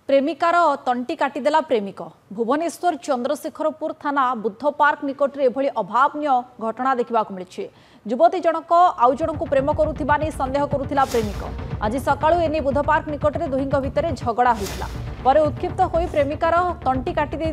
प्रेमिकार तंटी काटिदेला प्रेमिक भुवनेश्वर चंद्रशेखरपुर थाना बुद्ध पार्क निकट में एभली अभावनीय घटना देखा मिली। युवती जनक आउ जन को प्रेम करुवा नहीं सन्देह करुला प्रेमिक। आज सकाळु एने बुद्ध पार्क निकट में दुहिंक भितर झगड़ा होता पर उत्क्षिप्त हो प्रेमिकार तंटी काटी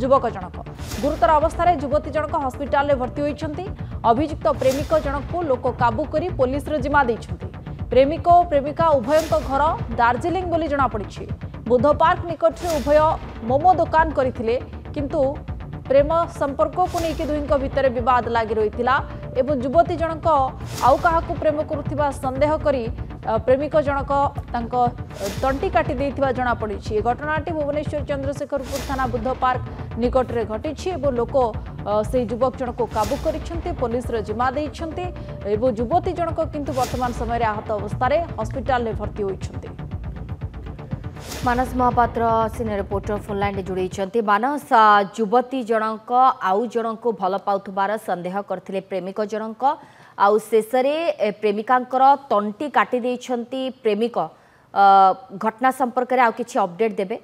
युवक जनक। गुरुतर अवस्था युवती जनक हस्पिटाल में भर्ती होती। अभियुक्त प्रेमिक जनक को लोक काबू कर पुलिस जिम्मा देइछन्ति। प्रेमिक और प्रेमिका उभय घर दार्जिलिंग बोली जनापड़ी। बुद्ध पार्क निकट में उभय मोमो दुकान करथिले किंतु प्रेम संपर्क को लेकिन दुहिंक भितर विवाद लगी रही एवं युवती जनक आउ क्या प्रेम करुवा सन्देह करी प्रेमिक जनक तंटी काटी जनापड़ी। घटनाटी भुवनेश्वर चंद्रशेखरपुर थाना बुद्ध पार्क निकट में घटी लोक से युवक जनक काबू कर पुलिस जिम्मा देइछन्ति एवं युवती जनक किंतु वर्तमान समय आहत अवस्था हस्पिटाल में भर्ती होइछन्ति। मानस महापात्र सीनियर रिपोर्टर फोनलाइन जोड़ी। मानस युवती जनक आउ जन को भल पाउथबार संदेह करथिले प्रेमिक जनक आउ शेषरे प्रेमिकांकर तंटी काटी देइछन्ति प्रेमिक। घटना संपर्क में आउ किछि अपडेट देबे?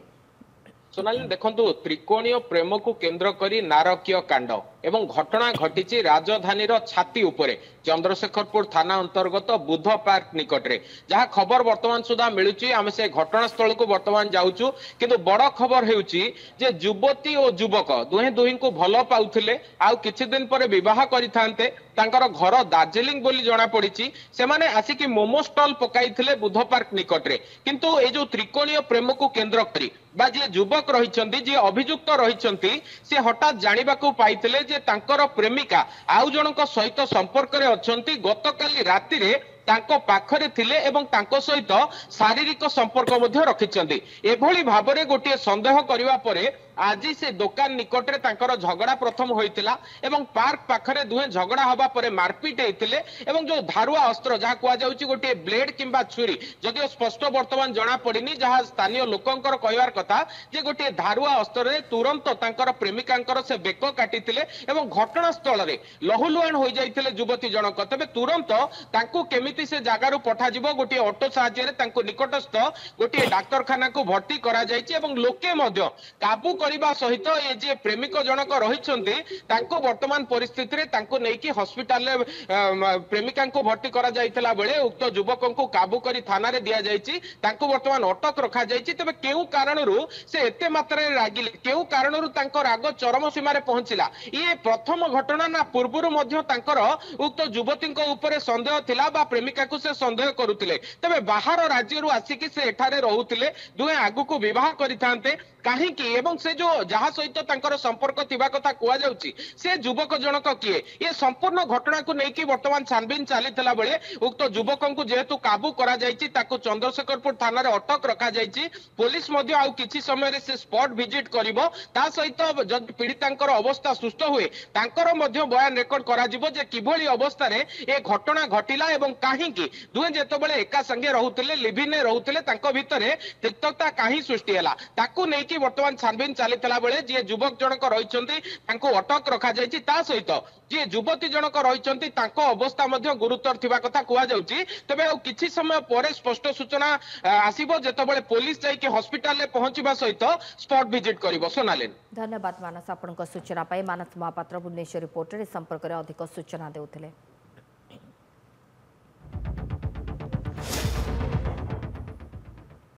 सोनाली देखंतु त्रिकोणीय प्रेम को केंद्र करी नारकीय कांड एवं घटना घटी राजधानी छाती उपरे चंद्रशेखरपुर थाना अंतर्गत बुद्ध पार्क निकट रे। जहाँ खबर वर्तमान सुधा मिलुची आम से घटनास्थल को वर्तमान जाऊचु किंतु बड़ खबर हेउची जे युवती और युवक दुहे दुही को भल पाउथिले आउ किछि दिन पर विवाह करिथांते। तांकर घर दार्जिलिंग बोली जना पड़िची। से माने आसिकी मोमो स्टॉल पकाइथिले बुद्ध पार्क निकट रे किंतु ए जो त्रिकोणीय प्रेम को केंद्र करी बा जे युवक रहिचंती जे अभियुक्त रहिचंती से हठात जानिबाकू पाइथिले जे तांकर प्रेमिका आउ जनक सहित संपर्क रे अछंती। गतकाली राति रे तांको पाखरे थिले एवं तांको सहित शारीरिक संपर्क मध्य रखिचंती। एभली भाबरे गोटे संदेह करिवा परे आज से दुकान निकट रे तांकर झगड़ा प्रथम होइतिला एवं पार्क पाखरे दुहे झगड़ा हवा परे मारपीट हेतिले एवं जो धारुआ अस्त्र जहा कुआ जाउची गोटे ब्लेड किंबा छुरी जदियो स्पष्ट वर्तमान जणा पड़िनी जहा स्थानीय लोकंकर कहवार कथा जे गोटे धारुआ अस्त्र रे तुरंत तांकर प्रेमिकांकर से बेक काटितिले एवं घटनास्थल रे लहुलुहान होई जाइतिले युवती जनक। तबे तुरंत तांको केमिति से जगारु पठा जिवो गोटे ऑटो सहायता रे तांको निकटस्थ गोटे डाक्तरखाना को भर्ती करा जाइछि एवं लोके मध्य काबू करबा सहित ए जे प्रेमिक जनक रहिछन्ती तांको वर्तमान परिस्थिति रे तांको नेकी हॉस्पिटल रे प्रेमिका को भर्ती करा जाइतला बेले उक्त युवक को काबू करी थाना रे दिया जाइछि। तांको वर्तमान अटक रखा जाइछि। तबे केउ कारणरू से एते मात्रा रे रागिले केउ कारणरू तांको राग चरम सीमा रे पहुंचिला ये प्रथम घटना ना पूर्वरु मध्य तांकर उक्त युवती ऊपर संदेह थिला बा प्रेमिका को से संदेह करुतिले। तबे बाहर राज्यरू आसिकी से एठारे रहुतिले दुहे आगु को विवाह करिथांते काहेकि एवं से जो जहा सहित तांकर संपर्क थिबा कथा कुआ जाउची से युवक जनक किए ये संपूर्ण घटना को नेकी वर्तमान छानबीन चलीथिला बेले उक्त युवक को जेहेतु काबू करा जाइछि ताको चंद्रशेखरपुर थाना रे अटक रखा जाइछि। पुलिस मध्य आउ किछि समय रे से स्पॉट विजिट करिवो ता सहित जद पीड़ितांकर अवस्था सुस्थ हुए तांकर मध्य बयान रेकॉर्ड करा जिवो जे किभली अवस्था रे ए घटना घटिला एवं काहेकि दुहे जेतबेले एका संगे रहुतिले लिभिन रे रहुतिले तांको भितरे तिक्तता काहे सृष्टि हैला ताकू नै कि वर्तमान छानबीन चलीथिला बेले जे युवक जनक रहिचंती तांको अटक रखा जाइछि ता सहित जे युवती जनक रहिचंती तांको अवस्था मध्य गुरुतर थिबा कथा कुआ जाउछि। तबे आ किछि समय परे स्पष्ट सूचना आसीबो जेतबेले पुलिस जाई कि हॉस्पिटल ले पहुंचीबा सहित स्पॉट विजिट करिवो। सोनालिन धन्यवाद मानस आपनका सूचना पाई। मानस महापात्र भुवनेश्वर रिपोर्टर संपर्क में अधिक सूचना देउथिले।